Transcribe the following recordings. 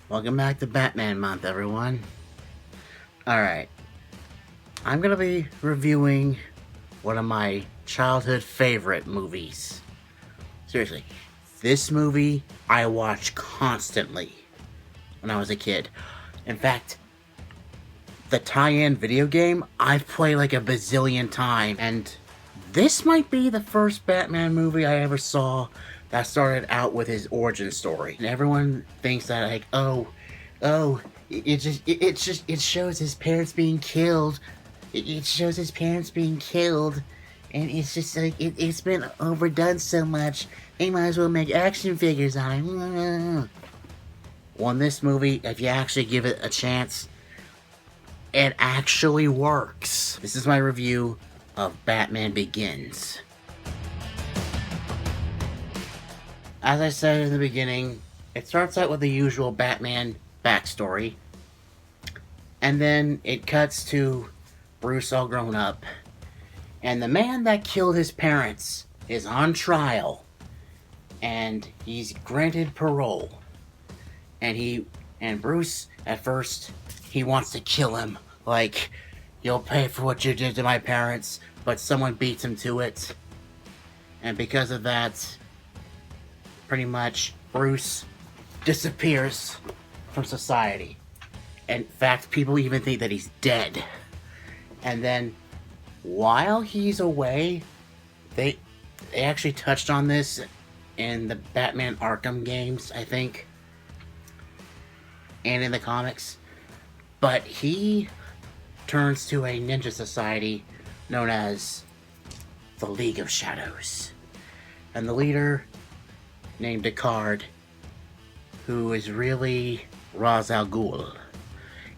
Welcome back to Batman Month, everyone. Alright, I'm gonna be reviewing one of my childhood favorite movies. Seriously, this movie I watched constantly when I was a kid. In fact, the tie-in video game I've played like a bazillion times, and this might be the first Batman movie I ever saw that started out with his origin story. And everyone thinks that like, oh, it shows his parents being killed. It shows his parents being killed, and it's just like it's been overdone so much. They might as well make action figures on it. Well, in this movie, if you actually give it a chance, it actually works. This is my review of Batman Begins. As I said in the beginning, it starts out with the usual Batman backstory, and then it cuts to Bruce all grown up, and the man that killed his parents is on trial, and he's granted parole. And Bruce, at first, he wants to kill him, like, you'll pay for what you did to my parents, but someone beats him to it. And because of that, pretty much, Bruce disappears from society. In fact, people even think that he's dead. And then, while he's away, they actually touched on this in the Batman Arkham games, I think, and in the comics. But he turns to a ninja society known as the League of Shadows. And the leader, named Deckard, who is really Ra's al Ghul.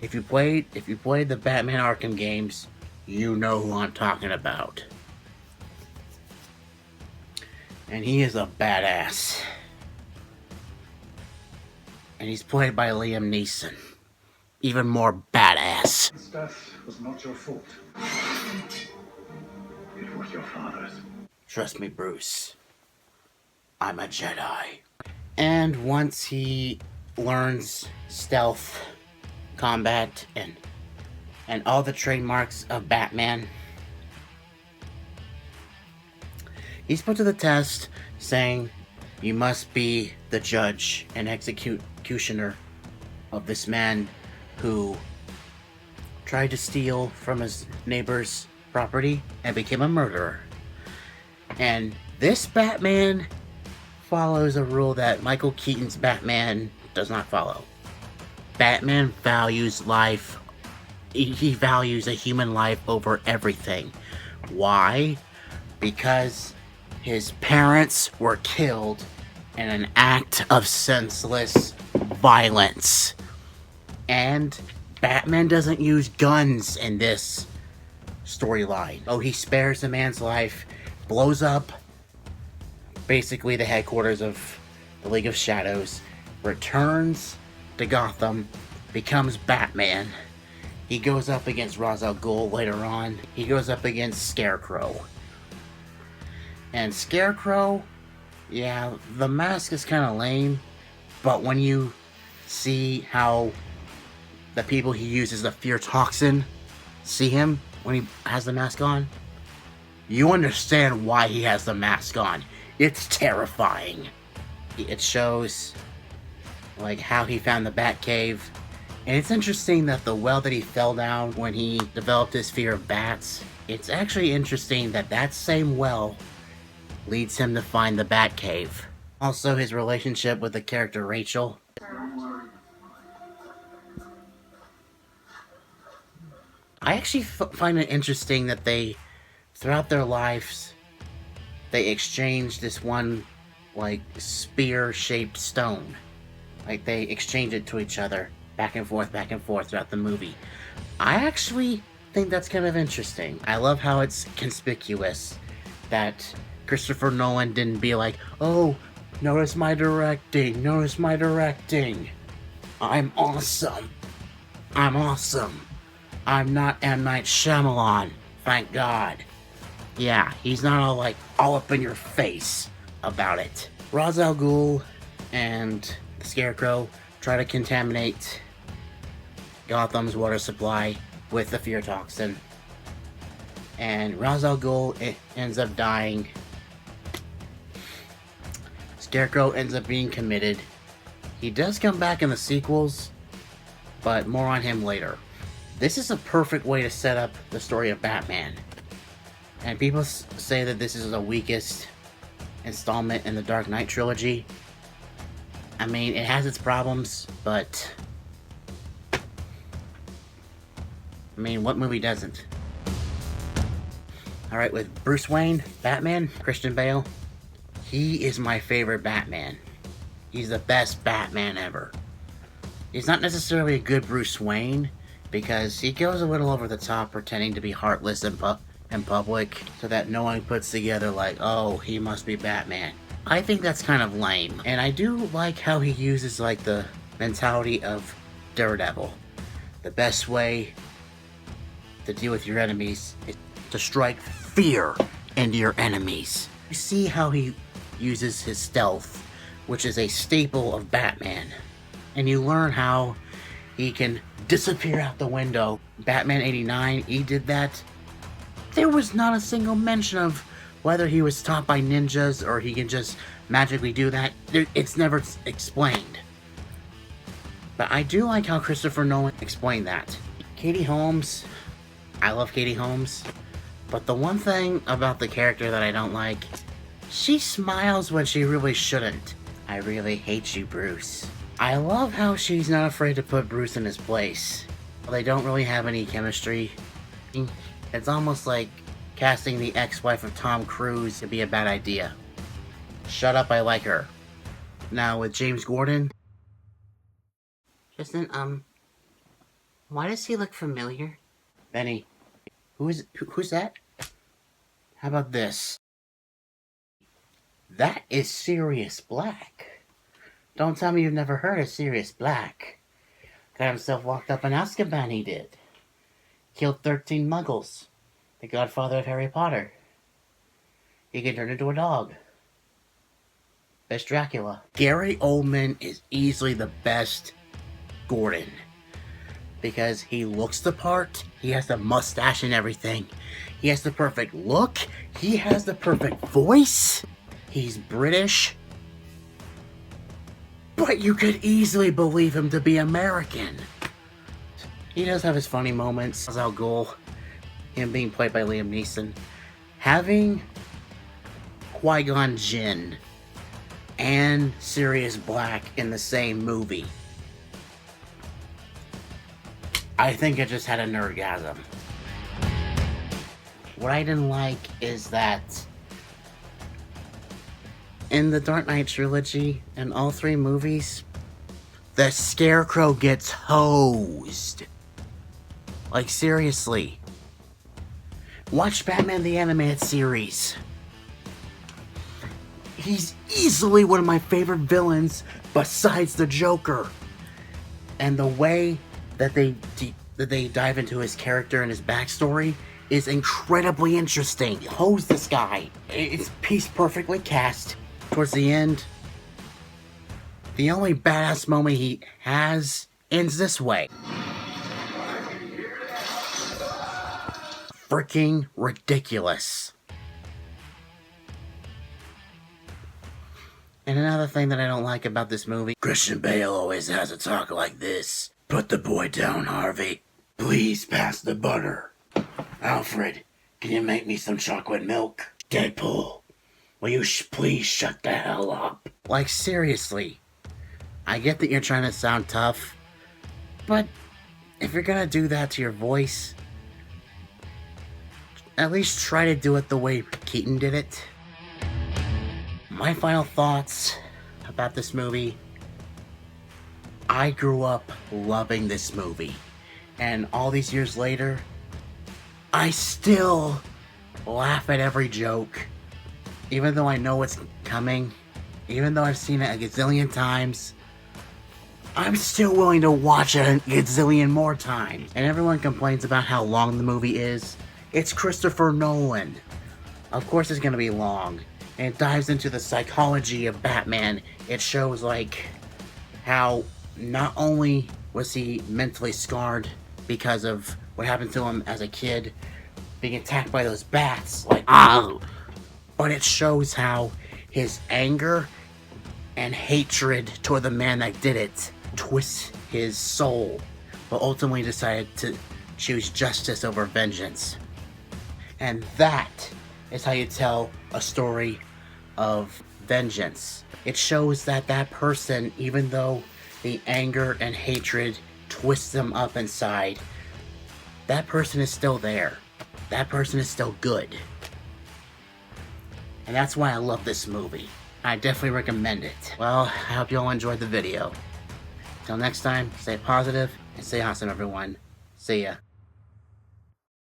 If you played the Batman Arkham games, you know who I'm talking about. And he is a badass. And he's played by Liam Neeson. Even more badass. His death was not your fault. It was your father's. Trust me, Bruce. I'm a Jedi. And once he learns stealth, combat, and all the trademarks of Batman, he's put to the test, saying, you must be the judge and executioner of this man who tried to steal from his neighbor's property and became a murderer. And this Batman follows a rule that Michael Keaton's Batman does not follow. Batman values life. He values a human life over everything. Why? Because his parents were killed in an act of senseless violence. And Batman doesn't use guns in this storyline. Oh, he spares the man's life, blows up basically the headquarters of the League of Shadows, returns to Gotham, becomes Batman. He goes up against Ra's al Ghul later on. He goes up against Scarecrow. And Scarecrow, yeah, the mask is kind of lame, but when you see how the people he uses the fear toxin see him when he has the mask on, you understand why he has the mask on. It's terrifying. It shows like how he found the Batcave. And it's interesting that the well that he fell down when he developed his fear of bats, it's actually interesting that that same well leads him to find the Batcave. Also, his relationship with the character Rachel. I actually find it interesting that they, throughout their lives, they exchange this one, like, spear-shaped stone. Like, they exchange it to each other, back and forth throughout the movie. I actually think that's kind of interesting. I love how it's conspicuous that Christopher Nolan didn't be like, oh, notice my directing, I'm awesome. I'm not M. Night Shyamalan, thank God. Yeah, he's not all up in your face about it. Ra's al Ghul and the Scarecrow, try to contaminate Gotham's water supply with the fear toxin. And Ra's al Ghul ends up dying. Scarecrow ends up being committed. He does come back in the sequels, but more on him later. This is a perfect way to set up the story of Batman. And people say that this is the weakest installment in the Dark Knight trilogy. I mean, it has its problems, but I mean, what movie doesn't? Alright, with Bruce Wayne, Batman, Christian Bale, he is my favorite Batman. He's the best Batman ever. He's not necessarily a good Bruce Wayne, because he goes a little over the top pretending to be heartless in public, so that no one puts together like, oh, he must be Batman. I think that's kind of lame. And I do like how he uses like the mentality of Daredevil. The best way to deal with your enemies is to strike fear into your enemies. You see how he uses his stealth, which is a staple of Batman. And you learn how he can disappear out the window. Batman 89, he did that. There was not a single mention of whether he was taught by ninjas or he can just magically do that. It's never explained. But I do like how Christopher Nolan explained that. Katie Holmes, I love Katie Holmes, but the one thing about the character that I don't like, she smiles when she really shouldn't. I really hate you, Bruce. I love how she's not afraid to put Bruce in his place. They don't really have any chemistry. It's almost like casting the ex-wife of Tom Cruise to be a bad idea. Shut up, I like her. Now with James Gordon. Justin, why does he look familiar? Benny, who's that? How about this? That is Sirius Black. Don't tell me you've never heard of Sirius Black. Got himself locked up in Azkaban, he did. Killed 13 muggles. The godfather of Harry Potter. He can turn into a dog. Best Dracula. Gary Oldman is easily the best Gordon. Because he looks the part. He has the mustache and everything. He has the perfect look. He has the perfect voice. He's British. But you could easily believe him to be American. He does have his funny moments. Ra's al Ghul, him being played by Liam Neeson. Having Qui-Gon Jinn and Sirius Black in the same movie. I think I just had an orgasm. What I didn't like is that in the Dark Knight trilogy, in all three movies, the Scarecrow gets hosed. Like, seriously. Watch Batman the Animated Series. He's easily one of my favorite villains besides the Joker. And the way that they dive into his character and his backstory is incredibly interesting. Hose this guy. It's piece perfectly cast. Towards the end, the only badass moment he has ends this way. Freaking ridiculous. And another thing that I don't like about this movie, Christian Bale always has a talk like this. Put the boy down, Harvey. Please pass the butter. Alfred, can you make me some chocolate milk? Deadpool, will you please shut the hell up? Like, seriously. I get that you're trying to sound tough, but if you're gonna do that to your voice, at least try to do it the way Keaton did it. My final thoughts about this movie. I grew up loving this movie. And all these years later, I still laugh at every joke. Even though I know what's coming. Even though I've seen it a gazillion times. I'm still willing to watch it a gazillion more times. And everyone complains about how long the movie is. It's Christopher Nolan. Of course it's gonna be long. And it dives into the psychology of Batman. It shows like how not only was he mentally scarred because of what happened to him as a kid, being attacked by those bats, like, oh, but it shows how his anger and hatred toward the man that did it twists his soul, but ultimately decided to choose justice over vengeance. And that is how you tell a story of vengeance. It shows that that person, even though the anger and hatred twists them up inside, that person is still there. That person is still good. And that's why I love this movie. I definitely recommend it. Well, I hope you all enjoyed the video. Till next time, stay positive and stay awesome, everyone. See ya.